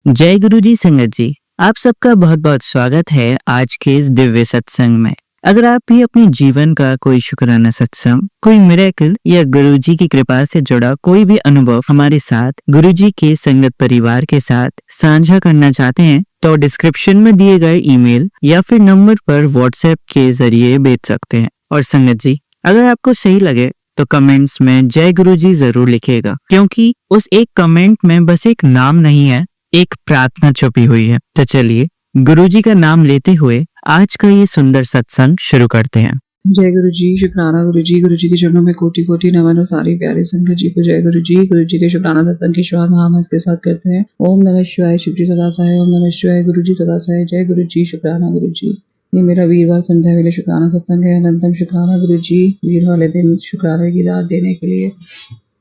जय गुरु जी संगत जी, आप सबका बहुत बहुत स्वागत है आज के इस दिव्य सत्संग में। अगर आप भी अपने जीवन का कोई शुक्राना सत्संग, कोई मिरेकल या गुरु जी की कृपा से जुड़ा कोई भी अनुभव हमारे साथ गुरु जी के संगत परिवार के साथ साझा करना चाहते हैं तो डिस्क्रिप्शन में दिए गए ईमेल या फिर नंबर पर व्हाट्सएप के जरिए भेज सकते हैं। और संगत जी, अगर आपको सही लगे तो कमेंट्स में जय गुरु जी जरूर लिखिएगा, क्योंकि उस एक कमेंट में बस एक नाम नहीं है, एक प्रार्थना छुपी हुई है। तो चलिए गुरुजी का नाम लेते हुए आज का ये सुंदर सत्संग शुरू करते हैं। जय गुरु जी, शुक्राना गुरु जी के चरणों में कोटि कोटि नमन। और सारे प्यारे संगत जी को जय गुरु जी के शुक्राना सत्संग की शुरुआत महामंत्र के साथ करते हैं। ओम नमः शिवाय, शिव जी सदा सहाय। ओम नमः शिवाय, गुरु जी सदा सहाय। जय गुरु जी, शुक्राना गुरु जी। ये मेरा वीरवार संध्या वेले शुक्राना सत्संग है। अनंतम शुक्राना गुरु जी, वीर वाले दिन शुक्राने की दात देने के लिए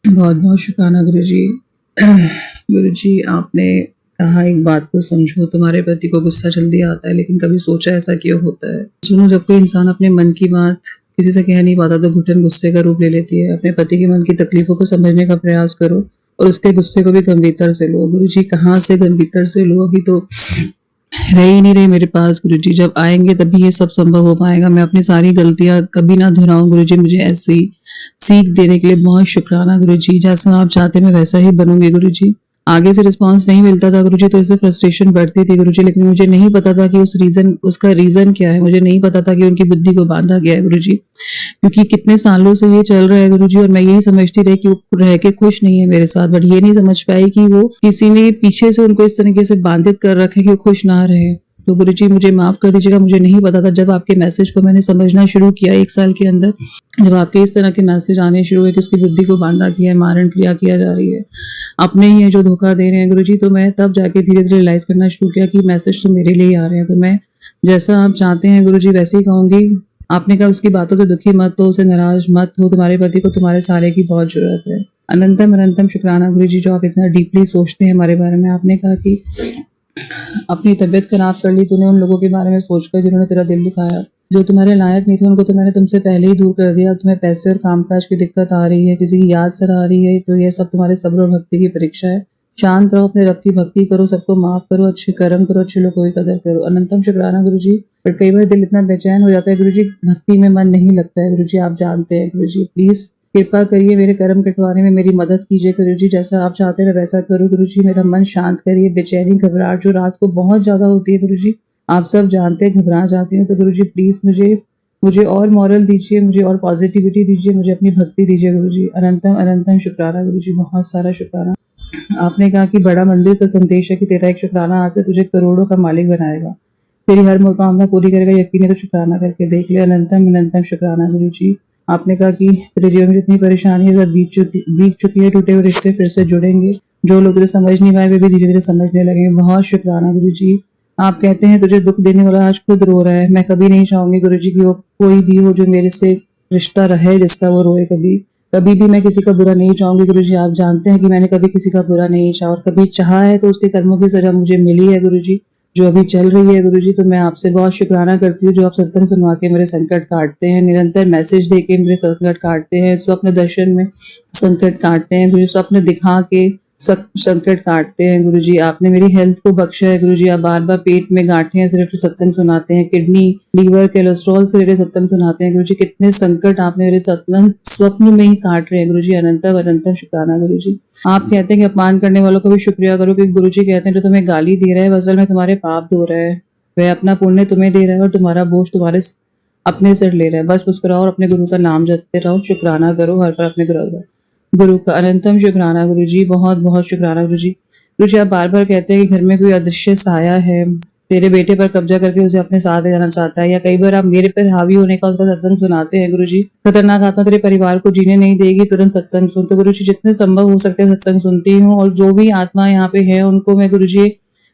बहुत बहुत शुक्राना गुरु जी। गुरु जी, आपने कहा एक बात को समझो, तुम्हारे पति को गुस्सा जल्दी आता है, लेकिन कभी सोचा ऐसा क्यों होता है? सुनो, जब कोई इंसान अपने मन की बात किसी से कह नहीं पाता तो घुटन गुस्से का रूप ले लेती है। अपने पति के मन की तकलीफों को समझने का प्रयास करो और उसके गुस्से को भी गंभीरता से लो। गुरु जी, कहाँ से गंभीरता से लो? अभी तो रह ही नहीं रहे मेरे पास। गुरु जी, जब आएंगे तभी ये सब संभव हो पाएगा। मैं अपनी सारी गलतियां कभी ना दोहराऊं। गुरु जी, मुझे ऐसी सीख देने के लिए बहुत शुक्राना गुरु जी। जैसा आप चाहते मैं वैसा ही बनूंगी गुरु जी। आगे से रिस्पांस नहीं मिलता था गुरुजी तो इससे फ्रस्ट्रेशन बढ़ती थी गुरुजी, लेकिन मुझे नहीं पता था कि उसका रीजन क्या है। मुझे नहीं पता था कि उनकी बुद्धि को बांधा गया है गुरुजी, क्योंकि कितने सालों से ये चल रहा है गुरुजी और मैं यही समझती रही कि वो रह के खुश नहीं है मेरे साथ। बट ये नहीं समझ पाई कि वो किसी ने पीछे से उनको इस तरीके से बांधित कर रखा है कि वो खुश ना रहे। तो गुरुजी, मुझे माफ कर दीजिएगा, मुझे नहीं पता था। जब आपके मैसेज को मैंने समझना शुरू किया 1 साल के अंदर, जब आपके इस तरह के मैसेज आने शुरू हुए कि उसकी बुद्धि को बांधा किया है, मारण क्रिया किया जा रही है, अपने ही है जो धोखा दे रहे हैं गुरुजी, तो मैं तब जाके धीरे धीरे रियलाइज करना शुरू किया कि मैसेज तो मेरे लिए ही आ रहे हैं। तो मैं जैसा आप चाहते हैं गुरुजी वैसे ही कहूंगी। आपने कहा उसकी बातों से दुखी मत हो, उसे नाराज मत हो, तुम्हारे पति को तुम्हारे सारे की बहुत जरूरत है। अनंतम अनंतम शुक्राना गुरुजी, जो आप इतना डीपली सोचते हैं हमारे बारे में। आपने कहा कि अपनी तबीयत खराब कर ली तूने उन लोगों के बारे में सोचकर जिन्होंने तेरा दिल दुखाया, जो तुम्हारे लायक नहीं थे, उनको तो मैंने तुमसे पहले ही दूर कर दिया। तुम्हें पैसे और कामकाज की दिक्कत आ रही है, किसी की याद सर आ रही है, तो ये सब तुम्हारे सब्र और भक्ति की परीक्षा है। शांत रहो, अपने रब की भक्ति करो, सबको माफ करो, अच्छे कर्म करो, अच्छे लोगों की कदर करो। अनंतम शुक्राना गुरुजी। पर कई बार दिल इतना बेचैन हो जाता है गुरुजी, भक्ति में मन नहीं लगता है गुरुजी, आप जानते हैं गुरुजी। प्लीज कृपा करिए, मेरे कर्म कटवाने में मेरी मदद कीजिए गुरुजी। जैसा आप चाहते हैं वैसा करो गुरुजी। मेरा मन शांत करिए। बेचैनी घबराहट जो रात को बहुत ज्यादा होती है गुरुजी, आप सब जानते हैं, घबरा जाती हूँ। तो गुरुजी प्लीज मुझे और मॉरल दीजिए, मुझे और पॉजिटिविटी दीजिए, मुझे अपनी भक्ति दीजिए गुरुजी। अनंतम अनंतम शुक्राना गुरुजी, बहुत सारा शुक्राना। आपने कहा कि बड़ा मंदिर से संदेश है कि तेरा एक शुक्राना आज से तुझे करोड़ों का मालिक बनाएगा, तेरी हर मनोकामना पूरी करेगा। यकीन है तो शुक्राना करके देख ले। अनंतम अनंतम शुक्राना गुरुजी। आपने कहा कि तेरे जीवन में जितनी परेशानी है बीत चुकी है, टूटे हुए रिश्ते फिर से जुड़ेंगे। जो लोग तुझे समझ नहीं पाए वे भी धीरे धीरे समझने लगेंगे। बहुत शुक्राना गुरुजी। आप कहते हैं तुझे दुख देने वाला आज खुद रो रहा है। मैं कभी नहीं चाहूंगी गुरुजी कि वो कोई भी हो जो मेरे से रिश्ता रहे जिसका वो रोए। कभी भी मैं किसी का बुरा नहीं चाहूंगी गुरुजी। आप जानते हैं कि मैंने कभी किसी का बुरा नहीं चाहा, और कभी चाहा है तो उसके कर्मों की सजा मुझे मिली है गुरुजी, जो अभी चल रही है गुरुजी। तो मैं आपसे बहुत शुक्राना करती हूँ जो आप सत्संग सुनवा के मेरे संकट काटते हैं, निरंतर मैसेज दे के मेरे संकट काटते हैं, स्वप्न दर्शन में संकट काटते हैं गुरुजी, स्वप्न दिखा के संकट काटते हैं गुरुजी। आपने मेरी हेल्थ को बख्शा है गुरुजी। आप बार बार पेट में गांठें से रिलेटेड सत्संग सुनाते हैं, किडनी लीवर कोलेस्ट्रॉल से रिलेटेड सत्संग सुनाते हैं गुरुजी। कितने संकट आपने मेरे स्वप्न में ही काट रहे हैं गुरुजी। अनंतम अनंतम शुक्राना गुरुजी। आप कहते हैं कि अपमान करने वालों का भी शुक्रिया करो, क्योंकि गुरुजी कहते हैं जो तुम्हें गाली दे रहा है असल में तुम्हारे पाप धो रहा है, वह अपना पुण्य तुम्हें दे रहा है और तुम्हारा बोझ तुम्हारे अपने सिर ले रहा है। बस मुस्कुराओ और अपने गुरु का नाम जपते रहो, शुक्राना करो हर पर अपने गुरु का। अनंतम शुक्राना गुरुजी, बहुत बहुत शुक्राना गुरुजी। गुरुजी, आप बार बार कहते हैं कि घर में कोई अदृश्य साया है, तेरे बेटे पर कब्जा करके उसे अपने साथ ले जाना चाहता है, या कई बार आप मेरे पर हावी होने का उसका सत्संग सुनाते हैं गुरुजी। खतरनाक आत्मा तेरे परिवार को जीने नहीं देगी, तुरंत सत्संग सुन। तो गुरुजी, जितने संभव हो सकते हैं सत्संग सुनती हूँ, और जो भी आत्मा यहाँ पे है उनको मैं गुरुजी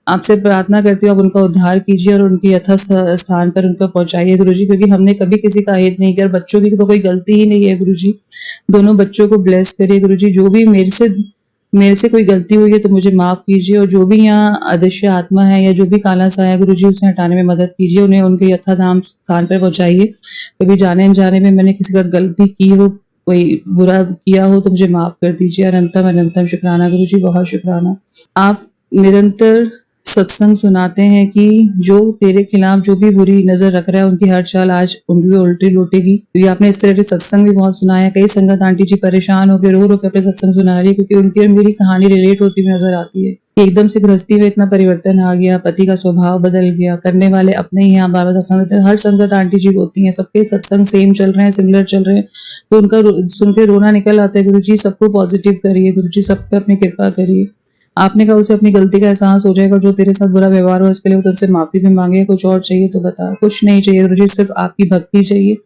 आपसे प्रार्थना करती हूँ आप उनका उद्धार कीजिए और उनकी यथास्थ स्थान पर उनको पहुंचाइए गुरुजी, क्योंकि हमने कभी किसी का हित नहीं किया। बच्चों की तो कोई गलती ही नहीं है गुरुजी। दोनों बच्चों को ब्लेस करिए गुरुजी। जो भी मेरे से कोई गलती हुई है तो मुझे माफ कीजिए, और जो भी यहाँ अदृश्य आत्मा है या जो भी काला साया गुरुजी उसे हटाने में मदद कीजिए, उन्हें उनके यथाधाम स्थान पर पहुंचाइए। कभी जाने अनजाने में मैंने किसी का गलती की हो, कोई बुरा किया हो तो मुझे माफ कर दीजिए। अनंतम अनंतम शुक्राना गुरुजी, बहुत शुक्राना। आप निरंतर सत्संग सुनाते हैं कि जो तेरे खिलाफ जो भी बुरी नजर रख रहा है उनकी हर चाल आज उंगली उल्टी लौटेगी। तो ये आपने इस तरह के सत्संग भी बहुत सुनाया। कई संगत आंटी जी परेशान होकर रो रो के अपने सत्संग सुना रही है क्योंकि उनकी और मेरी कहानी रिलेट होती हुई नजर आती है कि एकदम से गृहस्थी में इतना परिवर्तन आ गया, पति का स्वभाव बदल गया, करने वाले अपने ही यहाँ बाबा सत्संग देते हैं। हर संगत आंटी जी रोती हैं, सबके सत्संग सेम चल रहे हैं, सिमिलर चल रहे हैं, तो उनका सुन के रोना निकल आता है। गुरु जी सबको पॉजिटिव करिए, गुरु जी सब पे अपनी कृपा करिए। आपने कहा उसे अपनी गलती का एहसास हो जाएगा, जो तेरे साथ बुरा व्यवहार हो इसके लिए वो तुमसे माफी भी मांगे। कुछ और चाहिए तो बता। कुछ नहीं चाहिए गुरु जी, सिर्फ आपकी भक्ति चाहिए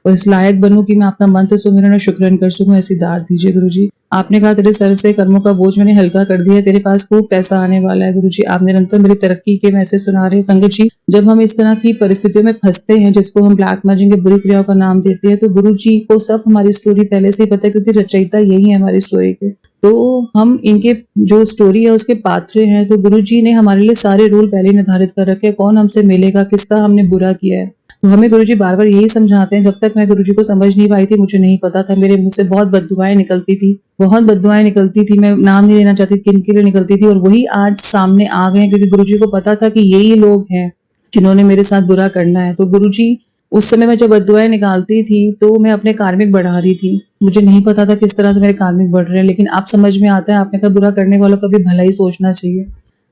और इस लायक बनूं कि मैं आपका मंत्र सुमिरन और शुक्रन कर सकूं, ऐसी दात दीजिए गुरु जी। आपने कहा तेरे सर से कर्मों का बोझ मैंने हल्का कर दिया, तेरे पास खूब पैसा आने वाला है गुरु जी। आप निरंतर मेरी तरक्की के मैसेज सुना रहे हैं। संगत जी जब हम इस तरह की परिस्थितियों में फंसते हैं जिसको हम ब्लैक मैजिक के बुरी क्रियाओं का नाम देते हैं, तो गुरु जी को सब हमारी स्टोरी पहले से ही पता है क्योंकि रचयिता यही है हमारी स्टोरी के। तो हम इनके जो स्टोरी है उसके पात्र हैं। तो गुरु जी ने हमारे लिए सारे रूल पहले ही निर्धारित कर रखे हैं, कौन हमसे मिलेगा, किसका हमने बुरा किया है। तो हमें गुरुजी बार बार यही समझाते हैं। जब तक मैं गुरुजी को समझ नहीं पाई थी, मुझे नहीं पता था, मेरे मुंह से बहुत बद्दुआएं निकलती थी, बहुत बद्दुआएं निकलती थी। मैं नाम नहीं लेना चाहती किन के लिए निकलती थी, और वही आज सामने आ गए क्योंकि गुरुजी को पता था कि यही लोग हैं जिन्होंने मेरे साथ बुरा करना है। तो गुरुजी उस समय मैं जब बद्दुआएं निकालती थी तो मैं अपने कार्मिक बढ़ा रही थी। मुझे नहीं पता था किस तरह से मेरे कार्मिक बढ़ रहे हैं, लेकिन आप समझ में आता है। आपने कहा बुरा करने वालों का भी भला ही सोचना चाहिए।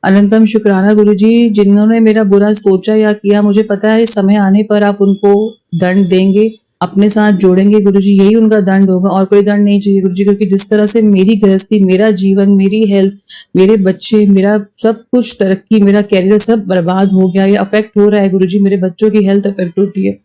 अनंतम शुक्राना गुरुजी, जिन्होंने मेरा बुरा सोचा या किया, मुझे पता है इस समय आने पर आप उनको दंड देंगे, अपने साथ जोड़ेंगे गुरुजी, यही उनका दंड होगा और कोई दंड नहीं चाहिए गुरुजी। क्योंकि जिस तरह से मेरी गृहस्थी, मेरा जीवन, मेरी हेल्थ, मेरे बच्चे, मेरा सब कुछ तरक्की, मेरा कैरियर सब बर्बाद हो गया, ये अफेक्ट हो रहा है गुरुजी। मेरे बच्चों की हेल्थ अफेक्ट होती है,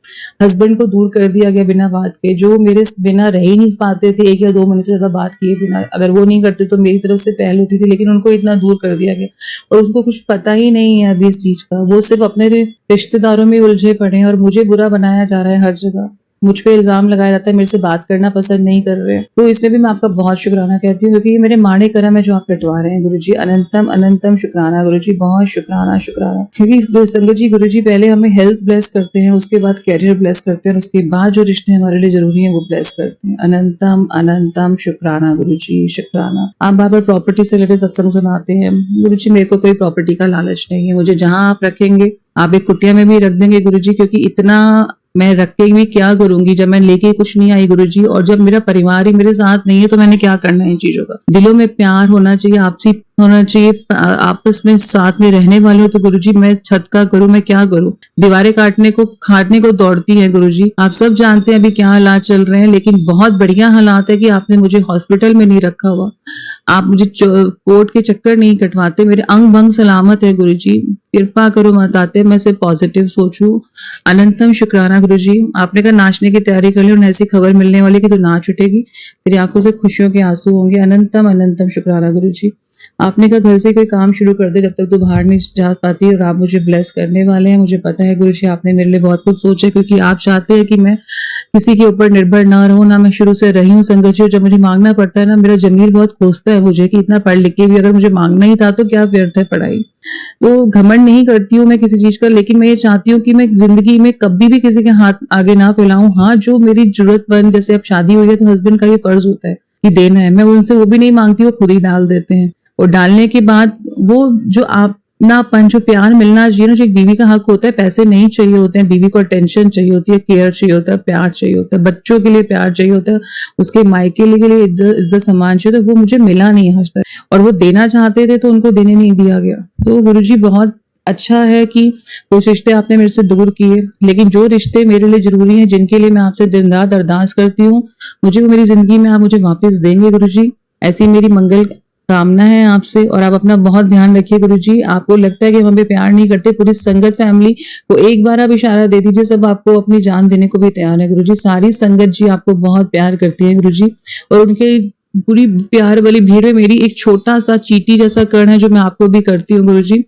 हस्बैंड को दूर कर दिया गया बिना बात के, जो मेरे बिना रह ही नहीं पाते थे 1 या 2 महीने से ज्यादा बात किए बिना। अगर वो नहीं करते तो मेरी तरफ से पहल होती थी, लेकिन उनको इतना दूर कर दिया गया और उसको कुछ पता ही नहीं है अभी इस चीज का। वो सिर्फ अपने रिश्तेदारों में उलझे पड़े हैं और मुझे बुरा बनाया जा रहा है हर जगह। मुझ पे इल्जाम लगाया जाता है, मेरे से बात करना पसंद नहीं कर रहे। तो इसलिए भी मैं आपका बहुत शुक्राना कहती हूँ क्योंकि ये मेरे माड़े कर्म है जो आप कटवा रहे हैं गुरुजी। अनंतम अनंतम शुक्राना गुरुजी, बहुत शुक्राना शुक्राना। क्योंकि संगत जी गुरुजी पहले हमें हेल्थ ब्लेस करते हैं, उसके बाद कैरियर ब्लेस करते हैं और उसके बाद जो रिश्ते हमारे लिए जरूरी है वो ब्लेस करते हैं। अनंतम अनंतम शुक्राना गुरुजी, शुक्राना। आप बार बार प्रॉपर्टी से रिलेटेड सत्संग सुनाते हैं गुरुजी। मेरे को कोई प्रॉपर्टी का लालच नहीं है, मुझे जहां आप रखेंगे, आप एक कुटिया में भी रख देंगे गुरुजी, क्योंकि इतना मैं रख के भी क्या करूंगी जब मैं लेके कुछ नहीं आई गुरुजी। और जब मेरा परिवार ही मेरे साथ नहीं है तो मैंने क्या करना है इन चीजों का। दिलों में प्यार होना चाहिए, आपसी होना चाहिए, आपस में साथ में रहने वाले हो। तो गुरुजी मैं छत का करूं, मैं क्या करूं। दीवारें काटने को दौड़ती हैं गुरुजी। आप सब जानते हैं अभी क्या हालात चल रहे हैं, लेकिन बहुत बढ़िया हालात है कि आपने मुझे हॉस्पिटल में नहीं रखा हुआ, आप मुझे कोर्ट के चक्कर नहीं कटवाते, मेरे अंग भंग सलामत है गुरुजी। कृपा करो बताते मैं से पॉजिटिव सोचूं। अनंतम शुक्राना गुरुजी। आपने कहा नाचने की तैयारी कर ली और ऐसी खबर मिलने वाली कि तो नाच उठेगी, तेरी आंखों से खुशियों के आंसू होंगे। अनंतम अनंतम शुक्राना गुरुजी। आपने कहा घर से कोई काम शुरू कर दे जब तक तो बाहर नहीं जा पाती, और आप मुझे ब्लेस करने वाले हैं। मुझे पता है गुरुजी आपने मेरे लिए बहुत कुछ सोचा, क्योंकि आप चाहते हैं कि मैं किसी के ऊपर निर्भर ना रहूं, ना मैं शुरू से रही हूँ संगत जी। जब मुझे मांगना पड़ता है ना, मेरा जमीर बहुत कोसता है मुझे कि इतना पढ़ लिख के भी अगर मुझे मांगना ही था तो क्या व्यर्थ है पढ़ाई। तो घमंड नहीं करती हूँ मैं किसी चीज का, लेकिन मैं ये चाहती हूँ कि मैं जिंदगी में कभी भी किसी के हाथ आगे ना फैलाऊं। हाँ, जो मेरी जरूरतमंद, जैसे अब शादी हुई है तो हस्बैंड का भी फर्ज होता है कि देना है, मैं उनसे वो भी नहीं मांगती, वो खुद ही डाल देते हैं। और डालने के बाद वो जो अपनापन, जो प्यार मिलना चाहिए ना, जो एक बीवी का हक होता है, पैसे नहीं चाहिए होते हैं बीवी को, अटेंशन चाहिए होती है, केयर चाहिए होता है, प्यार चाहिए होता है, बच्चों के लिए प्यार चाहिए होता है, उसके मायके के लिए इज्जत सम्मान चाहिए, तो वो मुझे मिला नहीं आज तक। और वो देना चाहते थे तो उनको देने नहीं दिया गया। तो गुरुजी बहुत अच्छा है कि कुछ रिश्ते आपने मेरे से दूर किए, लेकिन जो रिश्ते मेरे लिए जरूरी हैं, जिनके लिए मैं आपसे दिन रात अरदास करती हूँ, मुझे वो मेरी जिंदगी में आप मुझे वापस देंगे गुरुजी, ऐसी मेरी मंगल कामना है आपसे। और आप अपना बहुत ध्यान रखिए गुरुजी। आपको लगता है कि हम हमें प्यार नहीं करते, पूरी संगत फैमिली को एक बार आप इशारा दे दीजिए, सब आपको अपनी जान देने को भी तैयार है गुरुजी। सारी संगत जी आपको बहुत प्यार करती है गुरुजी, और उनके पूरी प्यार वाली भीड़ में मेरी एक छोटा सा चीटी जैसा कण है जो मैं आपको भी करती हूँ गुरुजी।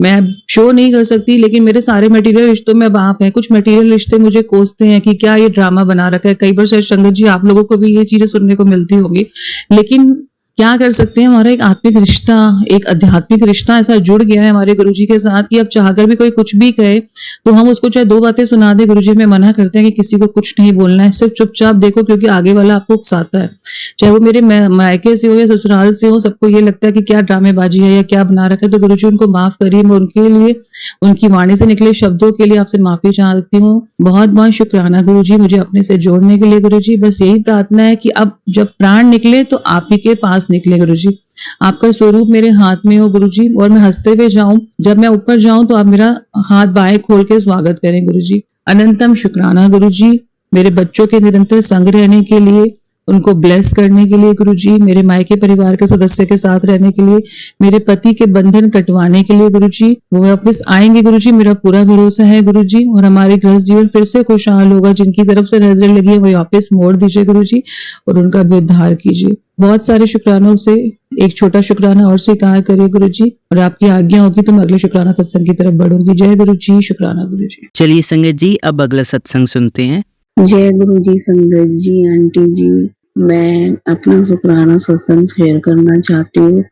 मैं शो नहीं कर सकती, लेकिन मेरे सारे मटेरियल रिश्तों में अब आप हैं। कुछ मटेरियल रिश्ते मुझे कोसते हैं कि क्या ये ड्रामा बना रखा है। कई बार शायद संगत जी आप लोगों को भी ये चीजें सुनने को मिलती होंगी, लेकिन क्या कर सकते हैं, हमारा एक आत्मिक रिश्ता, एक आध्यात्मिक रिश्ता ऐसा जुड़ गया है हमारे गुरुजी के साथ कि अब चाहकर भी कोई कुछ भी कहे तो हम उसको चाहे 2 बातें सुना दे, गुरुजी हमें मना करते हैं कि किसी को कुछ नहीं बोलना है, सिर्फ चुपचाप देखो क्योंकि आगे वाला आपको उकसाता है। चाहे वो मेरे मायके से हो या ससुराल से हो, सबको ये लगता है कि क्या ड्रामेबाजी है या क्या बना रखा है। तो गुरुजी उनको माफ करिए, मैं उनके लिए, उनकी वाणी से निकले शब्दों के लिए आपसे माफी चाहती हूँ। बहुत बहुत शुक्राना गुरुजी मुझे अपने से जोड़ने के लिए। गुरुजी बस यही प्रार्थना है कि अब जब प्राण निकले तो आप ही के पास निकले गुरुजी, आपका स्वरूप मेरे हाथ में हो गुरुजी, और मैं हंसते हुए जाऊं, जब मैं ऊपर जाऊं तो आप मेरा हाथ बाएं खोल के स्वागत करें गुरुजी। अनंतम शुक्राना गुरुजी मेरे बच्चों के निरंतर संग रहने के लिए, उनको ब्लेस करने के लिए गुरुजी, मेरे मायके परिवार के सदस्य के साथ रहने के लिए, मेरे पति के बंधन कटवाने के लिए गुरुजी। वो वापस आएंगे गुरुजी, मेरा पूरा भरोसा है गुरुजी, और हमारे गृहस्थ जीवन फिर से खुशहाल होगा। जिनकी तरफ से नजर लगी है वो वापस मोड़ दीजिए गुरुजी, और उनका भी उद्धार कीजिए। बहुत सारे शुक्रानों से एक छोटा शुक्राना और स्वीकार करिए गुरुजी, और आपकी आज्ञा होगी तो मैं अगले शुक्राना सत्संग की तरफ बढ़ूंगी। जय गुरुजी, शुक्राना गुरुजी। चलिए संगत जी, अब अगला सत्संग सुनते हैं। जय गुरु जी, संगत जी, आंटी जी, मैं अपना शुक्राना सत्संग शेयर करना चाहती हूँ।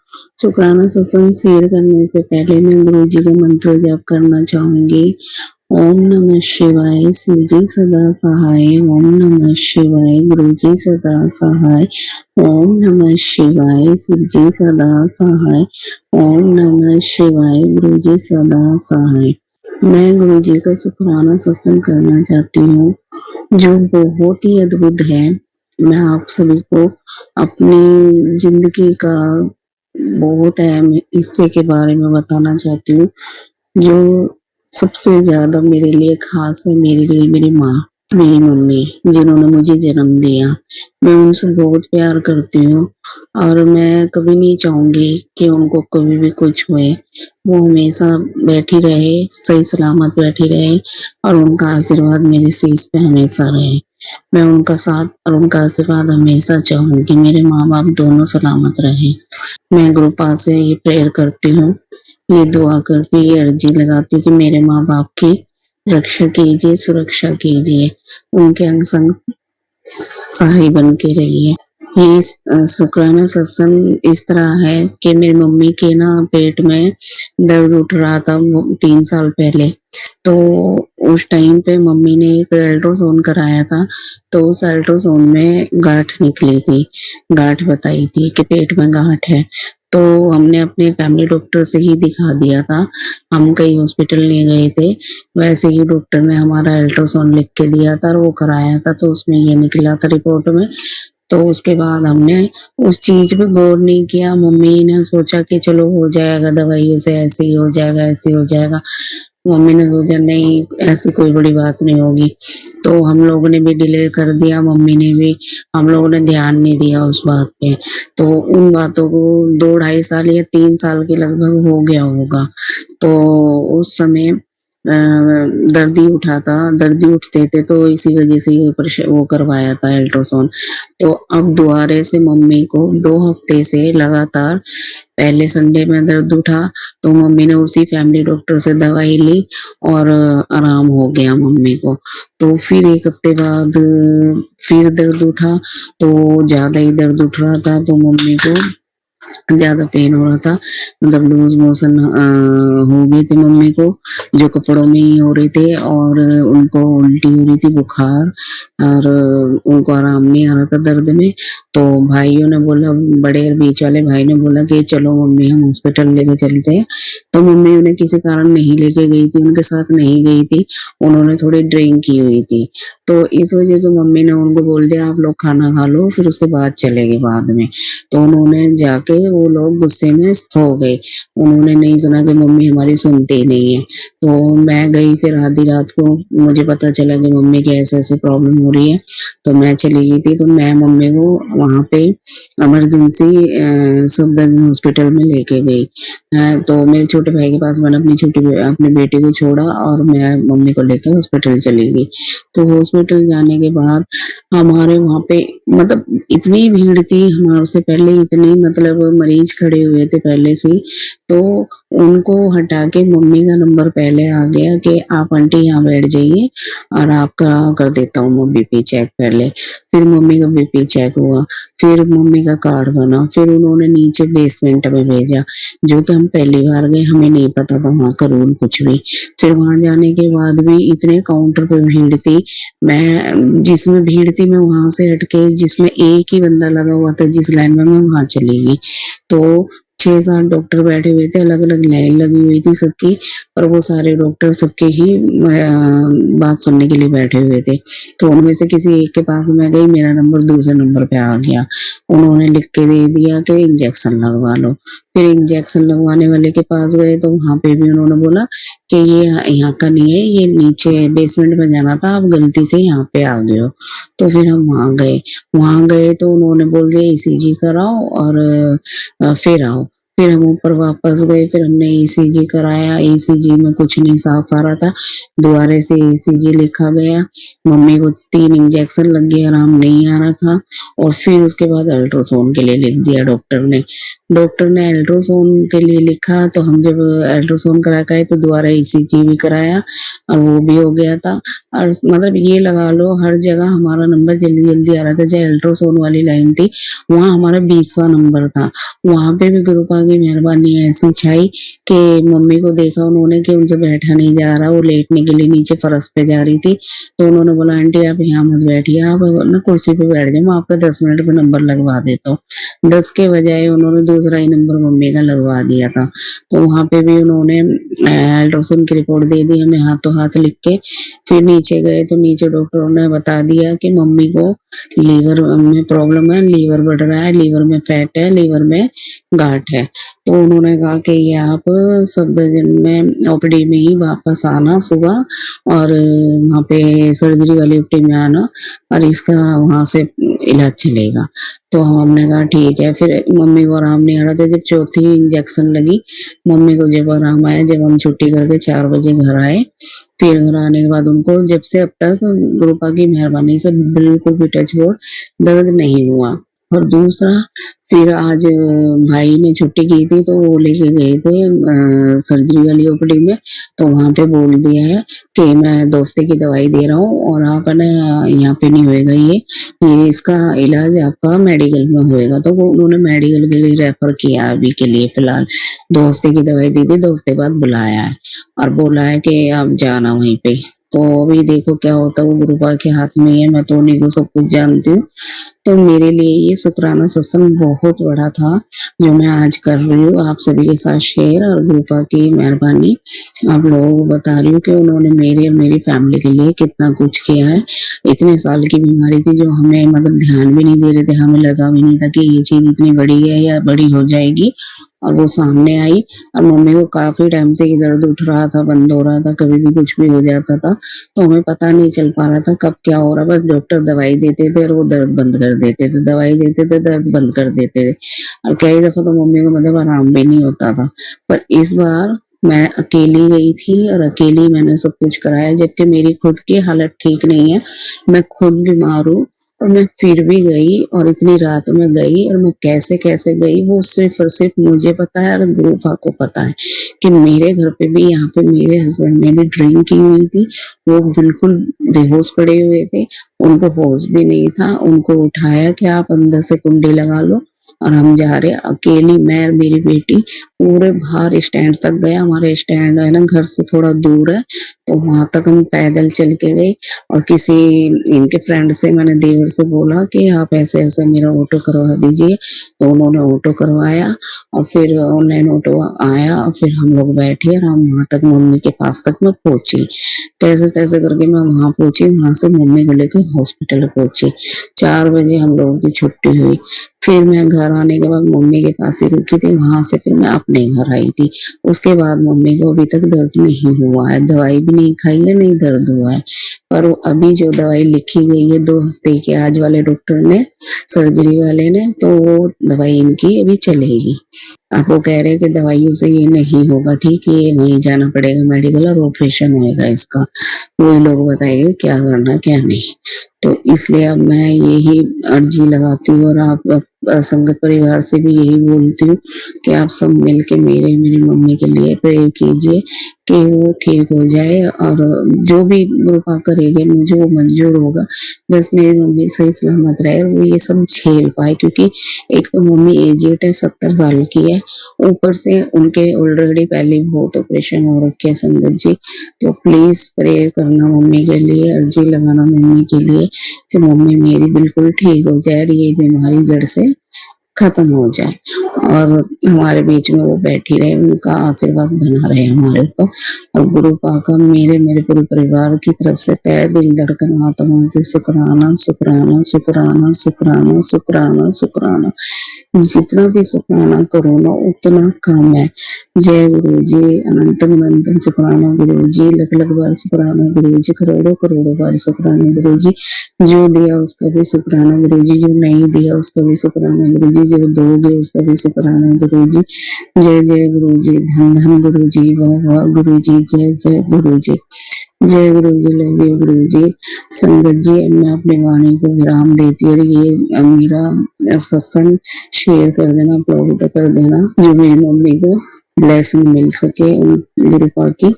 शुक्राना सत्संग शेयर करने से पहले मैं गुरु जी का मंत्र जाप करना चाहूंगी। ओम नमः शिवाय, शिव जी सदा सहाय। ओम नमः शिवाय, गुरु जी सदा सहाय। ओम नमः शिवाय, शिव जी सदा सहाय। ओम नमः शिवाय, गुरु जी सदा सहाय। मैं गुरु जी का शुक्राना सत्संग करना चाहती हूँ जो बहुत ही अद्भुत है। मैं आप सभी को अपनी जिंदगी का बहुत अहम हिस्से के बारे में बताना चाहती हूँ जो सबसे ज्यादा मेरे लिए खास है। मेरे लिए मेरी माँ, मेरी मम्मी, जिन्होंने मुझे जन्म दिया। मैं उनसे बहुत प्यार करती हूँ और मैं कभी नहीं चाहूंगी कि उनको कभी भी कुछ हुए। वो हमेशा बैठी रहे, सही सलामत बैठी रहे, और उनका आशीर्वाद मेरे शीश पे हमेशा रहे। मैं उनका साथ और उनका आशीर्वाद हमेशा चाहूंगी। मेरे माँ बाप दोनों सलामत रहे। मैं गुरु पास से ये प्रेयर करती हूँ, ये दुआ करती हूँ, ये अर्जी लगाती हूँ कि मेरे माँ बाप की रक्षा कीजिए, सुरक्षा कीजिए, उनके अंग संग सहाय बन के रहिए। ये शुक्राना सत्संग इस तरह है कि मेरी मम्मी के ना पेट में दर्द उठ रहा था 3 साल पहले। तो उस टाइम पे मम्मी ने एक अल्ट्रासाउंड कराया था, तो उस अल्ट्रासाउंड में गांठ निकली थी। गांठ बताई थी कि पेट में गांठ है। तो हमने अपने फैमिली डॉक्टर से ही दिखा दिया था, हम कई हॉस्पिटल नहीं गए थे। वैसे ही डॉक्टर ने हमारा अल्ट्रासाउंड लिख के दिया था और वो कराया था, तो उसमें ये निकला था रिपोर्ट में। तो उसके बाद हमने उस चीज पे गौर नहीं किया। मम्मी ने सोचा कि चलो हो जाएगा, दवाइयों से ऐसे ही हो जाएगा, ऐसे ही हो जाएगा। मम्मी ने सोचा नहीं, ऐसी कोई बड़ी बात नहीं होगी। तो हम लोगों ने भी डिले कर दिया, मम्मी ने भी, हम लोगों ने ध्यान नहीं दिया उस बात पे। तो उन बातों को 2-2.5 साल या 3 साल के लगभग हो गया होगा। तो उस समय दर्द ही उठा था, दर्द ही उठते थे, तो इसी वजह से वो करवाया था अल्ट्रासाउंड। तो अब दोबारा से मम्मी को 2 हफ्ते से लगातार, पहले संडे में दर्द उठा तो मम्मी ने उसी फैमिली डॉक्टर से दवाई ली और आराम हो गया मम्मी को। तो फिर 1 हफ्ते बाद फिर दर्द उठा, तो ज्यादा ही दर्द उठ रहा था, तो मम्मी को ज्यादा पेन हो रहा था, मतलब लूज मोशन हो गई थी मम्मी को, जो कपड़ों में ही हो रहे थे, और उनको उल्टी हो रही थी, बुखार, और उनको आराम नहीं आ रहा था दर्द में। तो भाइयों ने बोला, बड़े और बीच वाले भाई ने बोला कि चलो मम्मी हम हॉस्पिटल लेके चलते हैं। तो मम्मी उन्हें किसी कारण नहीं लेके गई थी, उनके साथ नहीं गई थी, उन्होंने थोड़ी ड्रिंक की हुई थी। तो इस वजह से मम्मी ने उनको बोल दिया आप लोग खाना खा लो, फिर उसके बाद चलेंगे बाद में। तो उन्होंने जाके, वो लोग गुस्से में सो गए, उन्होंने नहीं सुना कि मम्मी हमारी सुनती नहीं है। तो मैं गई, फिर आधी रात को मुझे पता चला कि मम्मी की ऐसे ऐसे प्रॉब्लम हो रही है, तो मैं चली गई थी। तो मैं मम्मी को वहां पे इमरजेंसी सफदरजंग हॉस्पिटल में लेके गई। तो मेरे छोटे भाई के पास मैंने अपनी बेटी को छोड़ा और मैं मम्मी को लेकर हॉस्पिटल चली गई। तो हॉस्पिटल जाने के बाद हमारे वहां पे मतलब इतनी भीड़ थी, हमारे से पहले इतनी मतलब मतलब मरीज खड़े हुए थे पहले से ही, तो उनको हटा के मम्मी का नंबर पहले आ गया कि आप आंटी यहाँ बैठ जाइए और आपका कर देता हूँ मैं बीपी चेक पहले। फिर मम्मी का बीपी चेक हुआ, फिर मम्मी का कार्ड बना, फिर उन्होंने नीचे बेसमेंट में भेजा, जो कि हम पहली बार गए, हमें नहीं पता था वहाँ का रूल कुछ भी। फिर वहाँ जाने के बाद भी इतने काउंटर पे भीड़ थी, मैं जिसमें भीड़ थी मैं वहां से हट के जिसमें एक ही बंदा लगा हुआ था जिस लाइन में, मैं वहां चली गई। तो 6-7 डॉक्टर बैठे हुए थे, अलग अलग लाइन लगी हुई थी सबकी, और वो सारे डॉक्टर सबके ही बात सुनने के लिए बैठे हुए थे। तो उनमें से किसी एक के पास मैं गई, मेरा नंबर दूसरे नंबर पे आ गया। उन्होंने लिख के दे दिया कि इंजेक्शन लगवा लो। फिर इंजेक्शन लगवाने वाले के पास गए तो वहां पे भी उन्होंने बोला कि ये यहाँ का नहीं है, ये नीचे बेसमेंट में जाना था, आप गलती से यहाँ पे आ गए हो। तो फिर हम वहां गए तो उन्होंने बोल दिया ईसीजी कराओ और फिर आओ। फिर हम ऊपर वापस गए, फिर हमने ईसीजी कराया, ईसीजी में कुछ नहीं साफ आ रहा था, दोबारा से ईसीजी लिखा गया, मम्मी को 3 इंजेक्शन लग गए, आराम नहीं आ रहा था। और फिर उसके बाद अल्ट्रासाउंड के लिए लिख दिया डॉक्टर ने अल्ट्रासाउंड के लिए लिखा, तो हम जब अल्ट्रासाउंड करा के आए तो दोबारा ईसीजी भी कराया और वो भी हो गया था। और मतलब ये लगा लो हर जगह हमारा नंबर जल्दी जल्दी आ रहा था। जो अल्ट्रासाउंड वाली लाइन थी वहाँ हमारा 20वां नंबर था। वहां पे भी गुरुपा की मेहरबानी ऐसी छाई कि मम्मी को देखा उन्होंने कि उनसे बैठा नहीं जा रहा, वो लेटने के लिए नीचे फर्श पे जा रही थी, तो उन्होंने बोला आंटी आप यहाँ मत बैठिए, आप ना कुर्सी पे बैठ जाओ, मैं आपका 10 मिनट में नंबर लगवा देता हूँ। 10 के बजाय उन्होंने दूसरा ही नंबर मम्मी का लगवा दिया था। तो वहां पे भी उन्होंने अल्ट्रासाउंड की रिपोर्ट दे दी हमें हाथों हाथ लिख के। फिर नीचे गए तो नीचे डॉक्टरों ने बता दिया कि मम्मी को लीवर में प्रॉब्लम है, लीवर बढ़ रहा है, लीवर में फैट है, लीवर में गांठ है। तो उन्होंने कहा कि ये आप सफदरजंग में ओपीडी में ही वापस आना सुबह, और वहाँ पे सर्जरी वाली ओपीडी में आना और इसका वहां से इलाज चलेगा। तो हमने कहा ठीक है। फिर मम्मी को आराम नहीं आ रहा था, जब चौथी इंजेक्शन लगी मम्मी को जब आराम आया, जब हम छुट्टी करके 4 बजे घर आए, फिर घर आने के बाद उनको जब से अब तक गुरुपा की मेहरबानी से बिल्कुल भी टच वुड दर्द नहीं हुआ। और दूसरा फिर आज भाई ने छुट्टी की थी तो वो लेके गए थे सर्जरी वाली ओपीडी में, तो वहां पे बोल दिया है कि मैं 2 हफ्ते की दवाई दे रहा हूँ और आप है ना यहाँ पे नहीं होएगा, ये इसका इलाज आपका मेडिकल में होएगा। तो वो उन्होंने मेडिकल के लिए रेफर किया अभी के लिए फिलहाल। 2 हफ्ते की दवाई दी थी, 2 हफ्ते बाद बुलाया है और बोला है कि आप जाना वहीं पे। तो अभी देखो क्या होता है, वो गुरुपा के हाथ में है, मैं तो उन्हीं को सब कुछ जानती हूँ। तो मेरे लिए ये शुक्राना सत्संग बहुत बड़ा था जो मैं आज कर रही हूँ आप सभी के साथ शेयर, और गुरुपा की मेहरबानी आप लोगों को बता रही हूँ कि उन्होंने मेरे और मेरी फैमिली के लिए कितना कुछ किया है। इतने साल की बीमारी थी जो हमें मतलब ध्यान भी नहीं दे रहे थे, हमें लगा भी नहीं था कि ये चीज इतनी बड़ी है या बड़ी हो जाएगी, और वो सामने आई। और मम्मी को काफी टाइम से दर्द उठ रहा था, बंद हो रहा था, कभी भी कुछ भी हो जाता था, तो हमें पता नहीं चल पा रहा था कब क्या हो रहा। बस डॉक्टर दवाई देते थे और वो दर्द बंद कर देते थे, दवाई देते थे दर्द बंद कर देते थे, और कई दफा तो मम्मी को मतलब आराम भी नहीं होता था। पर इस बार मैं अकेली गई थी और अकेली मैंने सब कुछ कराया, जबकि मेरी खुद की हालत ठीक नहीं है, मैं खुद बीमार हूँ, और मैं फिर भी गई और इतनी रात में गई, और मैं कैसे कैसे गई वो सिर्फ और सिर्फ मुझे पता है और गुरुपा को पता है कि मेरे घर पे भी यहाँ पे मेरे हस्बैंड ने भी ड्रिंक की हुई थी, वो बिल्कुल बेहोश पड़े हुए थे, उनको होश भी नहीं था। उनको उठाया कि आप अंदर से कुंडी लगा लो और हम जा रहे, अकेली मैं और मेरी बेटी पूरे बाहर स्टैंड तक गए। हमारे स्टैंड है ना घर से थोड़ा दूर है, तो वहां तक हम पैदल चल के गए, और किसी इनके फ्रेंड से मैंने देवर से बोला कि आप ऐसे ऐसे मेरा ऑटो करवा दीजिए, तो उन्होंने ऑटो करवाया और फिर ऑनलाइन ऑटो आया और फिर हम लोग बैठे और हम वहां तक मम्मी के पास तक मैं पहुंची। कैसे तैसे करके मैं वहां पहुंची, वहां से मम्मी को लेकर हॉस्पिटल पहुंची। 4 बजे हम लोगों की छुट्टी हुई। फिर मैं घर आने के बाद मम्मी के पास ही रुकी थी, वहां से फिर मैं अपने घर आई थी। उसके बाद मम्मी को अभी तक दर्द नहीं हुआ है, दवाई भी नहीं खाई है, नहीं दर्द हुआ है। पर अभी जो दवाई लिखी गई है 2 हफ्ते की आज वाले डॉक्टर ने, सर्जरी वाले ने, तो वो दवाई इनकी अभी चलेगी। आप वो कह रहे हैं कि दवाइयों से ये नहीं होगा ठीक, ये वहीं जाना पड़ेगा मेडिकल और ऑपरेशन होएगा इसका, वही लोग बताएंगे क्या करना क्या नहीं। तो इसलिए अब मैं यही अर्जी लगाती हूँ और आप संगत परिवार से भी यही बोलती हूँ कि आप सब मिल के मेरी मम्मी के लिए प्रे कीजिए कि वो ठीक हो जाए, और जो भी कृपा करेंगे मुझे वो मंजूर होगा। बस मेरी मम्मी सही सलामत रहे और वो ये सब झेल पाए, क्योंकि एक तो मम्मी एजेड है, 70 साल की है, ऊपर से उनके ऑलरेडी पहले बहुत ऑपरेशन हो रखे हैं संगत जी। तो प्लीज प्रेयर करना मम्मी के लिए, अर्जी लगाना मम्मी के लिए कि मम्मी मेरी बिल्कुल ठीक हो जाए और ये बीमारी जड़ से खत्म हो जाए, और हमारे बीच में वो बैठी रहे, उनका आशीर्वाद बना रहे हमारे ऊपर। और गुरु पाका मेरे पूरे परिवार की तरफ से तहे दिल धड़कन आत्मा से शुक्राना शुक्राना शुक्राना शुक्राना शुक्राना शुक्राना। जितना भी शुक्राना करो ना उतना कम है। जय गुरु जी, अनंतम अनंतम शुक्राना गुरु जी, लख लख बार शुक्राना गुरु जी, करोड़ों करोड़ों बार शुक्राना गुरु जी। जो दिया उसका भी शुक्राना गुरु जी, जो नहीं दिया उसका भी शुक्राना गुरु जी, जो दोगे उसका भी शुक्राना गुरु जी। जय जय गुरु जी, धन धन गुरु जी, वाह वाह गुरु जी, जय जय गुरु जी। जय गुरु जी, लव यू गुरु जी। संगत जी, अब मैं अपनी वाणी को विराम देती हूँ, और ये मेरा सत्संग शेयर कर देना, अपलोड कर देना, जो मेरी मम्मी को ब्लेसिंग मिल सके उन गुरु पाक की,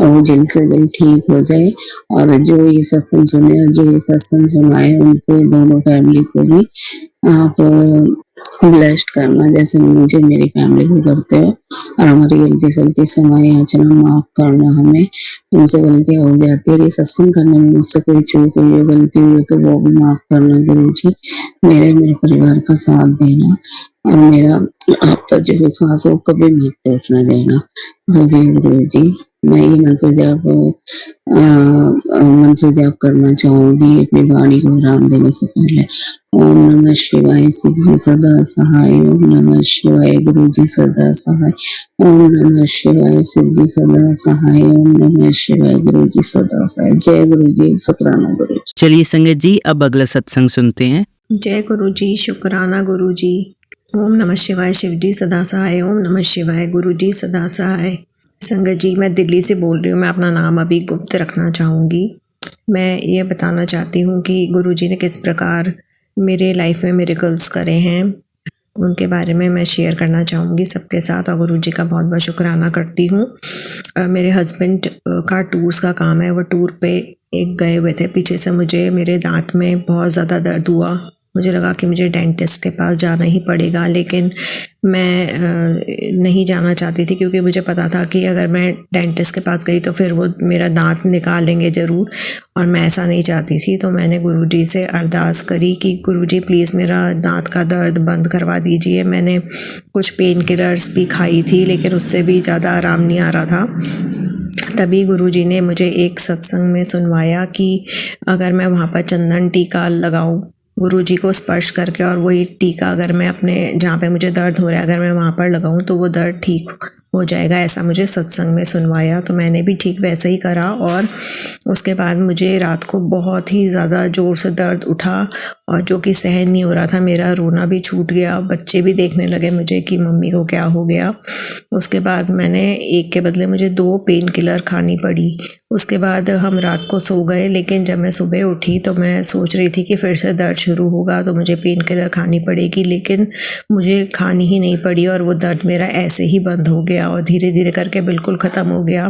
और वो जल्द से जल्द ठीक हो जाए। और जो ये सत्संग सुने और जो ये सत्संग सुनाए उनको, दोनों फैमिली को भी आप ब्लेस्ड करना, जैसे मुझे मेरी फैमिली को करते हो। और हमारी गलती सलती समाई याचना माफ करना, हमें हमसे गलतियां हो जाती है, ये सत्संग करने में मुझसे कोई चूक हुई हो, गलती हुई हो तो वो भी माफ करना गुरु जी। मेरे परिवार का साथ देना, और मेरा आप पर जो विश्वास हो कभी मत टूटने देना गुरु जी। मैं ये मंत्र जाप करना चाहूंगी अपनी वाणी को विराम देने से पहले। ओम नमः शिवाय, शिव जी सदा सहाय। ओम नमः शिवाय, गुरु जी सदा सहाय। ओम नमः शिवाय, शिव जी सदा सहाय। ओम नमः शिवाय, गुरु जी सदा सहाय। जय गुरु जी, शुक्राना गुरु जी। चलिए संगत जी, अब अगला सत्संग सुनते हैं। जय गुरु जी, शुक्राना गुरु जी। ओम नमः शिवाय, शिव जी सदा सहाय। ओम नमः शिवाय, गुरु जी सदा सहाय। संगत जी, मैं दिल्ली से बोल रही हूँ। मैं अपना नाम अभी गुप्त रखना चाहूँगी। मैं ये बताना चाहती हूँ कि गुरु जी ने किस प्रकार मेरे लाइफ में मिरेकल्स करे हैं, उनके बारे में मैं शेयर करना चाहूँगी सबके साथ, और गुरु जी का बहुत बहुत शुक्राना करती हूँ। मेरे हस्बैंड का टूर्स का काम है, वो टूर पे एक गए हुए थे। पीछे से मुझे मेरे दांत में बहुत ज़्यादा दर्द हुआ, मुझे लगा कि मुझे डेंटिस्ट के पास जाना ही पड़ेगा, लेकिन मैं नहीं जाना चाहती थी, क्योंकि मुझे पता था कि अगर मैं डेंटिस्ट के पास गई तो फिर वो मेरा दांत निकालेंगे ज़रूर, और मैं ऐसा नहीं चाहती थी। तो मैंने गुरुजी से अरदास करी कि गुरुजी प्लीज़ मेरा दांत का दर्द बंद करवा दीजिए। मैंने कुछ पेन किलर्स भी खाई थी, लेकिन उससे भी ज़्यादा आराम नहीं आ रहा था। तभी गुरुजी ने मुझे एक सत्संग में सुनवाया कि अगर मैं वहाँ पर चंदन टीका लगाऊं गुरुजी को स्पर्श करके, और वही टीका अगर मैं अपने जहाँ पे मुझे दर्द हो रहा है अगर मैं वहाँ पर लगाऊं तो वो दर्द ठीक हो जाएगा, ऐसा मुझे सत्संग में सुनवाया। तो मैंने भी ठीक वैसे ही करा, और उसके बाद मुझे रात को बहुत ही ज़्यादा ज़ोर से दर्द उठा, और जो कि सहन नहीं हो रहा था। मेरा रोना भी छूट गया, बच्चे भी देखने लगे मुझे कि मम्मी को क्या हो गया। उसके बाद मैंने एक के बदले मुझे 2 पेन किलर खानी पड़ी। उसके बाद हम रात को सो गए, लेकिन जब मैं सुबह उठी तो मैं सोच रही थी कि फिर से दर्द शुरू होगा तो मुझे पेन किलर खानी पड़ेगी, लेकिन मुझे खानी ही नहीं पड़ी, और वो दर्द मेरा ऐसे ही बंद हो गया और धीरे धीरे करके बिल्कुल ख़त्म हो गया।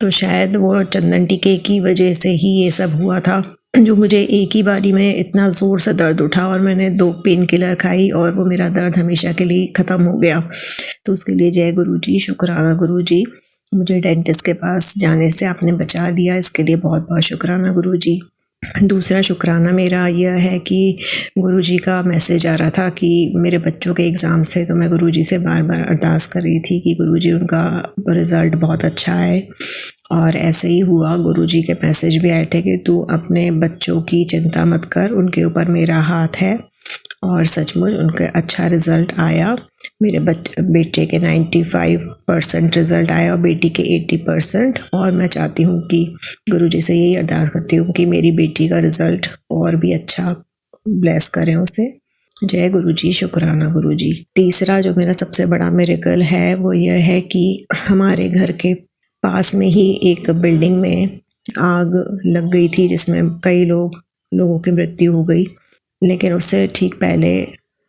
तो शायद वो चंदन टीके की वजह से ही ये सब हुआ था, जो मुझे एक ही बारी में इतना ज़ोर से दर्द उठा और मैंने 2 पेन किलर खाई और वो मेरा दर्द हमेशा के लिए ख़त्म हो गया। तो उसके लिए जय गुरु जी, शुक्राना गुरु जी। मुझे डेंटिस्ट के पास जाने से आपने बचा लिया, इसके लिए बहुत बहुत शुक्राना गुरु जी। दूसरा शुक्राना मेरा यह है कि गुरुजी का मैसेज आ रहा था कि मेरे बच्चों के एग्ज़ाम से, तो मैं गुरुजी से बार बार अरदास कर रही थी कि गुरुजी उनका रिज़ल्ट बहुत अच्छा है, और ऐसे ही हुआ। गुरुजी के मैसेज भी आए थे कि तू अपने बच्चों की चिंता मत कर, उनके ऊपर मेरा हाथ है, और सचमुच उनका अच्छा रिज़ल्ट आया। मेरे बेटे के 95% रिज़ल्ट आया और बेटी के 80%, और मैं चाहती हूँ कि गुरुजी से यही अरदास करती हूँ कि मेरी बेटी का रिज़ल्ट और भी अच्छा ब्लेस करें उसे। जय गुरुजी, शुक्राना गुरुजी। तीसरा जो मेरा सबसे बड़ा मिरेकल है वो यह है कि हमारे घर के पास में ही एक बिल्डिंग में आग लग गई थी, जिसमें कई लोगों की मृत्यु हो गई, लेकिन उससे ठीक पहले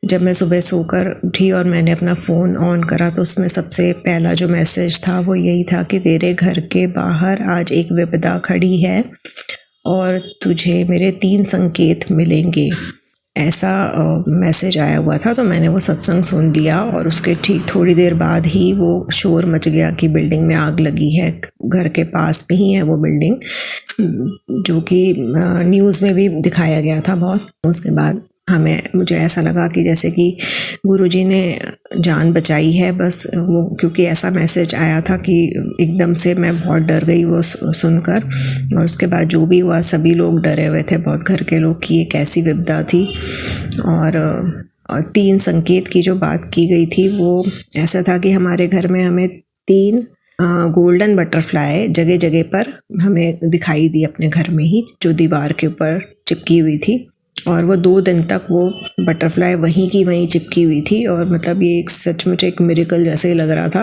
जब मैं सुबह सोकर उठी और मैंने अपना फ़ोन ऑन करा तो उसमें सबसे पहला जो मैसेज था वो यही था कि तेरे घर के बाहर आज एक विपदा खड़ी है और तुझे मेरे 3 संकेत मिलेंगे, ऐसा मैसेज आया हुआ था। तो मैंने वो सत्संग सुन लिया और उसके ठीक थोड़ी देर बाद ही वो शोर मच गया कि बिल्डिंग में आग लगी है। घर के पास में ही है वो बिल्डिंग, जो कि न्यूज़ में भी दिखाया गया था बहुत। उसके बाद मुझे ऐसा लगा कि जैसे कि गुरुजी ने जान बचाई है बस वो, क्योंकि ऐसा मैसेज आया था कि एकदम से मैं बहुत डर गई वो सुनकर। और उसके बाद जो भी हुआ सभी लोग डरे हुए थे बहुत, घर के लोग, कि ये कैसी विपदा थी। और 3 संकेत की जो बात की गई थी वो ऐसा था कि हमारे घर में हमें 3 गोल्डन बटरफ्लाई जगह जगह पर हमें दिखाई दी अपने घर में ही, जो दीवार के ऊपर चिपकी हुई थी। और वो 2 दिन तक वो बटरफ्लाई वहीं की वहीं चिपकी हुई थी। और मतलब ये एक सचमुच एक मिरेकल जैसे ही लग रहा था।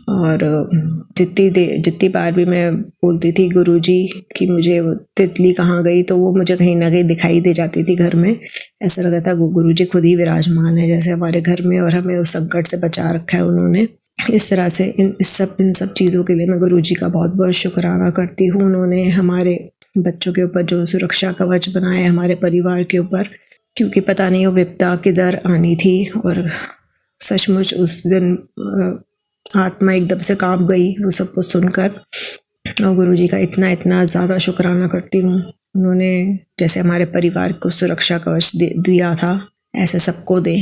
और जितनी बार भी मैं बोलती थी गुरुजी कि मुझे वो तितली कहाँ गई, तो वो मुझे कहीं ना कहीं दिखाई दे जाती थी घर में। ऐसा लग रहा था गुरुजी खुद ही विराजमान है जैसे हमारे घर में, और हमें उस संकट से बचा रखा है उन्होंने। इस तरह से इन सब चीज़ों के लिए मैं गुरुजी का बहुत बहुत शुक्राना करती हूँ। उन्होंने हमारे बच्चों के ऊपर जो सुरक्षा कवच बनाया है हमारे परिवार के ऊपर, क्योंकि पता नहीं वो विपदा किधर आनी थी। और सचमुच उस दिन आत्मा एकदम से कांप गई वो सब कुछ सुनकर। और गुरुजी का इतना ज़्यादा शुक्राना करती हूँ। उन्होंने जैसे हमारे परिवार को सुरक्षा कवच दिया था, ऐसे सबको दे।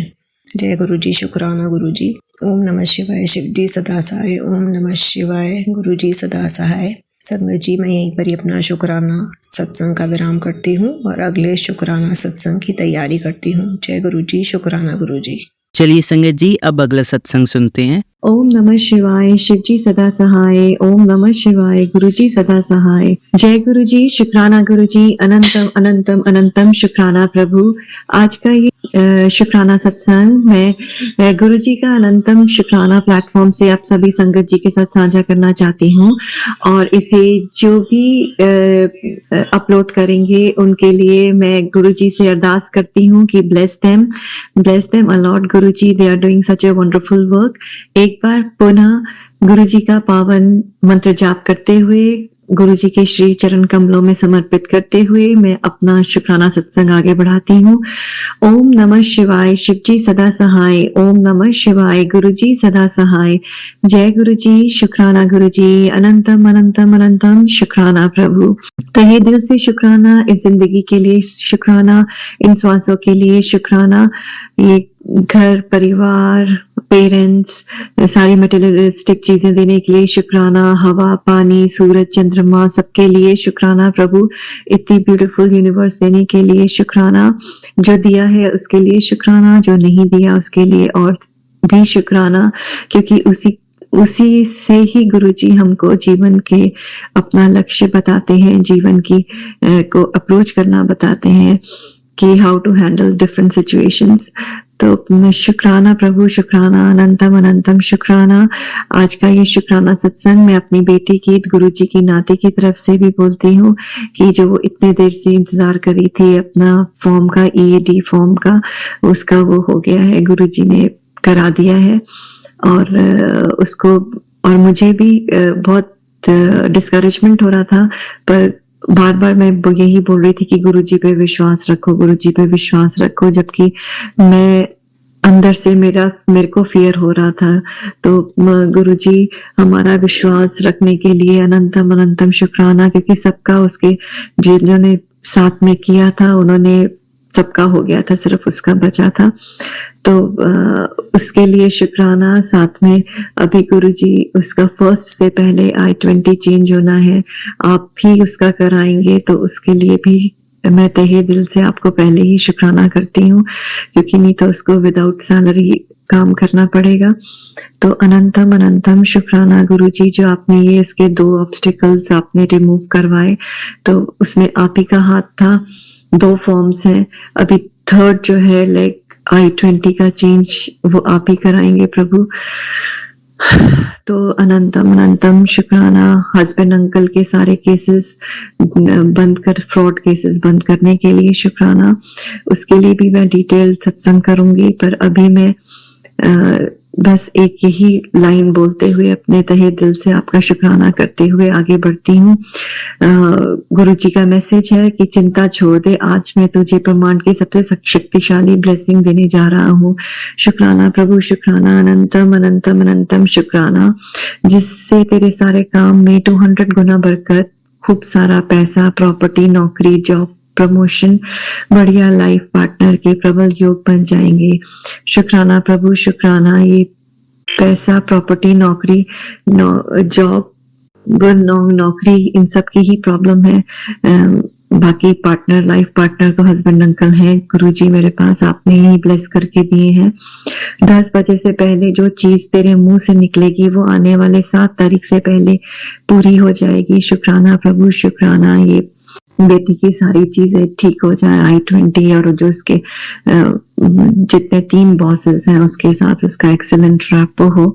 जय गुरुजी, शुक्राना गुरुजी। ओम नमः शिवाय, शिव जी सदा सहाय। ओम नमः शिवाय, गुरुजी सदा सहाय। संगत जी, मैं यहीं पर ही अपना शुक्राना सत्संग का विराम करती हूँ और अगले शुक्राना सत्संग की तैयारी करती हूँ। जय गुरुजी, शुक्राना गुरुजी। चलिए संगत जी, अब अगला सत्संग सुनते हैं। ओम नमः शिवाय, शिव जी सदा सहाय। ओम नमः शिवाय, गुरु जी सदा सहाय। जय गुरु जी, शुक्राना गुरु जी। अनंतम अनंतम अनंतम शुक्राना प्रभु। आज का ये शुक्राना सत्संग मैं गुरु जी का अनंतम शुक्राना प्लेटफॉर्म से आप सभी संगत जी के साथ साझा करना चाहती हूँ। और इसे जो भी अपलोड करेंगे उनके लिए मैं गुरु जी से अरदास करती हूँ कि bless them a lot guru ji, they are doing such a wonderful work. एक बार पुनः गुरु जी का पावन मंत्र जाप करते हुए, गुरु जी के श्री चरण कमलों में समर्पित करते हुए मैं अपना शुक्राना सत्संग आगे बढ़ाती हूँ। ओम नमः शिवाय, शिव जी सदा सहाय। ओम नमः शिवाय, गुरु जी सदा सहाय। जय गुरु जी, शुक्राना गुरु जी। अनंतम अनंतम अनंतम शुक्राना प्रभु। तहे दिल से शुक्राना, इस जिंदगी के लिए शुक्राना, इन श्वासों के लिए शुक्राना, ये घर परिवार पेरेंट्स सारी मटेरियलिस्टिक चीजें देने के लिए शुक्राना, हवा पानी सूरज चंद्रमा सबके लिए शुक्राना प्रभु। इतनी ब्यूटीफुल यूनिवर्स देने के लिए शुक्राना, जो दिया है उसके लिए शुक्राना, जो नहीं दिया उसके लिए और भी शुक्राना, क्योंकि उसी से ही गुरुजी हमको जीवन के अपना लक्ष्य बताते हैं, जीवन की को अप्रोच करना बताते हैं कि how to handle different situations. तो शुक्राना प्रभु, शुक्राना, अनंतम अनंतम शुक्राना। आज का ये शुक्राना सत्संग मैं अपनी बेटी की, गुरुजी की नाती की तरफ से भी बोलती हूँ कि जो वो इतने देर से इंतजार करी थी अपना फॉर्म का, EAD फॉर्म का, उसका वो हो गया है, गुरुजी ने करा दिया है। और उसको और मुझे भी बहुत डिस्करेजमेंट हो रहा था, पर बार बार मैं यही बोल रही थी कि गुरुजी पे विश्वास रखो, गुरुजी पे विश्वास रखो, जबकि मैं अंदर से मेरे को फियर हो रहा था। तो गुरुजी हमारा विश्वास रखने के लिए अनंतम अनंतम शुक्राना, क्योंकि सबका उसके जिन्होंने साथ में किया था उन्होंने सबका हो गया था, सिर्फ उसका बचा था। तो उसके लिए शुक्राना। साथ में अभी गुरुजी उसका फर्स्ट से पहले I-20 चेंज होना है, आप भी उसका कराएंगे, तो उसके लिए भी मैं तहे दिल से आपको पहले ही शुक्राना करती हूँ, क्योंकि नहीं तो उसको विदाउट सैलरी काम करना पड़ेगा। तो अनंतम अनंतम शुक्राना गुरुजी, जो आपने ये इसके 2 ऑब्स्टिकल्स आपने रिमूव करवाए, तो उसमें आप ही का हाथ था। 2 फॉर्म्स हैं, अभी 3rd जो है लाइक I-20 का चेंज वो आप ही कराएंगे प्रभु। तो अनंतम अनंतम शुक्राना हस्बैंड अंकल के सारे केसेस बंद कर, फ्रॉड केसेस बंद करने के लिए शुक्राना। उसके लिए भी मैं डिटेल सत्संग करूंगी, पर अभी मैं बस एक यही लाइन बोलते हुए अपने तहे दिल से आपका शुक्राना करते हुए आगे बढ़ती हूँ। गुरु जी का मैसेज है कि चिंता छोड़ दे, आज मैं तुझे ब्रह्मांड की सबसे शक्तिशाली ब्लेसिंग देने जा रहा हूँ। शुक्राना प्रभु, शुक्राना अनंतम अनंतम अनंतम शुक्राना, जिससे तेरे सारे काम में 200 गुना बरकत, खूब सारा पैसा, प्रॉपर्टी, नौकरी, जॉब, प्रमोशन, बढ़िया लाइफ पार्टनर के प्रबल योग बन जाएंगे। शुक्राना प्रभु, शुक्राना। ये पैसा, प्रॉपर्टी, नौकरी, जॉब, नौकरी, इन सब की ही प्रॉब्लम है। बाकी पार्टनर, लाइफ पार्टनर तो हस्बैंड अंकल हैं गुरुजी मेरे पास, आपने ही ब्लेस करके दिए हैं। 10 बजे से पहले जो चीज तेरे मुंह से निकलेगी वो आने वाले 7 तारीख से पहले पूरी हो जाएगी। शुक्राना प्रभु, शुक्राना। ये बेटी की सारी चीजें ठीक हो जाए, I-20 और जो उसके जितने 3 बॉसेस हैं उसके साथ उसका एक्सेलेंट रैपो हो,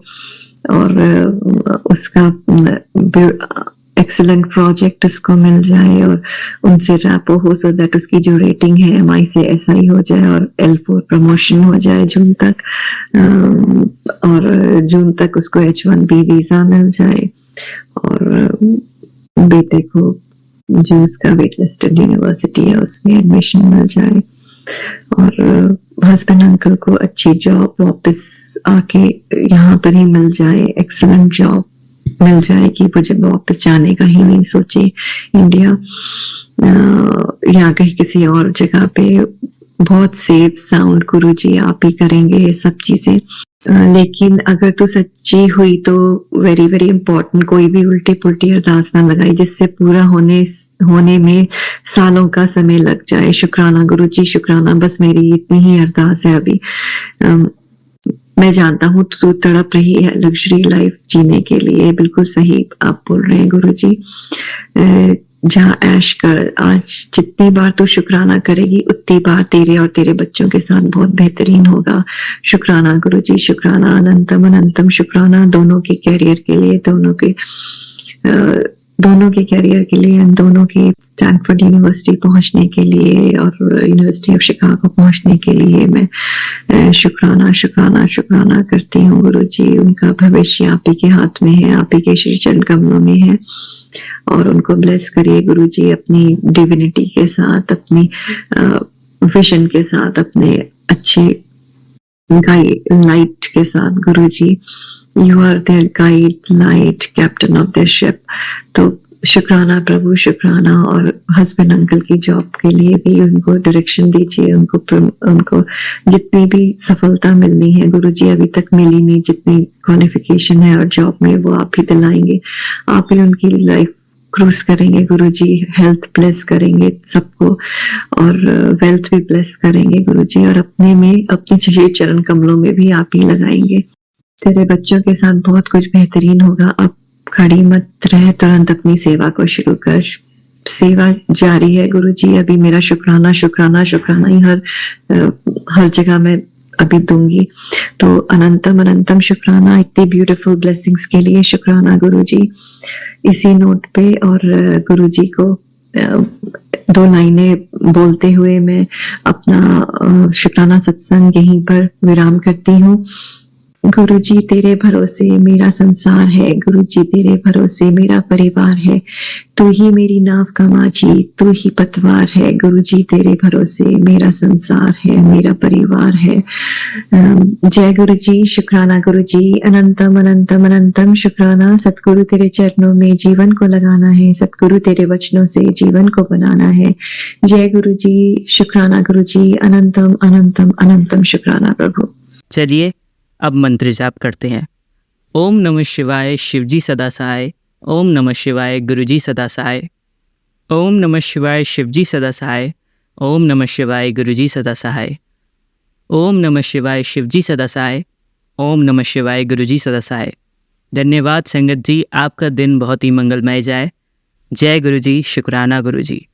और उसका एक्सेलेंट प्रोजेक्ट उसको मिल जाए और उनसे रैपो हो, सो दैट उसकी जो रेटिंग है MI से SI हो जाए और L4 प्रमोशन हो जाए जून तक, और जून तक उसको H1B वीजा मिल जाए, और बेटे को जो उसका वेट लिस्टेड यूनिवर्सिटी है उसमें एडमिशन मिल जाए, और हस्बैंड अंकल को अच्छी जॉब वापस आके यहाँ पर ही मिल जाए, एक्सीलेंट जॉब मिल जाए कि मुझे वापस जाने का ही नहीं सोचे इंडिया या कहीं किसी और जगह पे। बहुत सेफ साउंड गुरुजी आप ही करेंगे ये सब चीजें, लेकिन अगर तू सच्ची हुई तो वेरी वेरी इंपॉर्टेंट, कोई भी उल्टी पुल्टी अरदास ना लगाई जिससे पूरा होने में सालों का समय लग जाए। शुक्राना गुरुजी, शुक्राना। बस मेरी इतनी ही अरदास है अभी। मैं जानता हूँ तू तड़प रही है लग्जरी लाइफ जीने के लिए, बिल्कुल सही आप बोल रहे हैं गुरुजी। जहाँ ऐश कर, आज जितनी बार तू शुक्राना करेगी उतनी बार तेरे और तेरे बच्चों के साथ बहुत बेहतरीन होगा। शुक्राना गुरुजी, शुक्राना अनंतम अनंतम शुक्राना। दोनों के कैरियर के लिए, दोनों के कैरियर के लिए, दोनों के स्टैनफोर्ड यूनिवर्सिटी पहुंचने के लिए और यूनिवर्सिटी ऑफ शिकागो पहुंचने के लिए मैं शुक्राना शुक्राना शुक्राना करती हूँ गुरुजी। उनका भविष्य आप ही के हाथ में है, आप ही के श्री चरण कमलों में है, और उनको ब्लेस करिए गुरुजी अपनी डिविनिटी के साथ, अपनी विजन के साथ, अपने अच्छे गाइड लाइट के साथ। Guruji you are their guide light, captain of the ship. तो शुक्राना प्रभु, शुक्राना। और हस्बैंड अंकल की जॉब के लिए भी उनको डायरेक्शन दीजिए, उनको जितनी भी सफलता मिलनी है गुरुजी अभी तक मिली नहीं, जितनी क्वालिफिकेशन है और जॉब में वो आप ही दिलाएंगे, आप ही उनकी लाइफ क्रूज करेंगे गुरुजी। हेल्थ ब्लेस करेंगे सबको और वेल्थ भी ब्लेस करेंगे गुरुजी, और अपने श्री चरण कमलों में भी आप ही लगाएंगे। तेरे बच्चों के साथ बहुत कुछ बेहतरीन होगा। अब खड़ी मत रह, तुरंत अपनी सेवा को शुरू कर। सेवा जारी है गुरुजी। अभी मेरा शुक्राना शुक्राना शुक्राना ही हर जगह मैं अभी दूंगी। तो अनंतम अनंतम शुक्राना इतनी ब्यूटीफुल ब्लेसिंग्स के लिए। शुक्राना गुरुजी। इसी नोट पे और गुरुजी को 2 लाइनें बोलते हुए मैं अपना शुक्राना सत्संग यहीं पर विराम करती हूँ। गुरुजी तेरे भरोसे मेरा संसार है, गुरुजी तेरे भरोसे मेरा परिवार है, तू ही मेरी नाव का माझी, तू ही पतवार है। गुरुजी तेरे भरोसे मेरा संसार है, मेरा परिवार है। जय गुरुजी। शुक्राना गुरुजी। अनंतम अनंतम अनंतम शुक्राना। सतगुरु तेरे चरणों में जीवन को लगाना है, सतगुरु तेरे वचनों से जीवन को बनाना है। जय गुरुजी। शुक्राना गुरुजी। अनंतम अनंतम अनंतम शुक्राना प्रभु। चलिए अब मंत्र जाप करते हैं। ओम नमः शिवाय शिवजी सदा सहाय। ओम नमः शिवाय गुरुजी सदा सहाय। ओम नमः शिवाय शिवजी सदा सहाय। ओम नमः शिवाय गुरुजी सदा सहाय। ओम नमः शिवाय शिवजी सदा सहाय। ओम नमः शिवाय गुरुजी सदा सहाय। धन्यवाद संगत जी, आपका दिन बहुत ही मंगलमय जाए। जय गुरुजी। शुक्राना गुरुजी।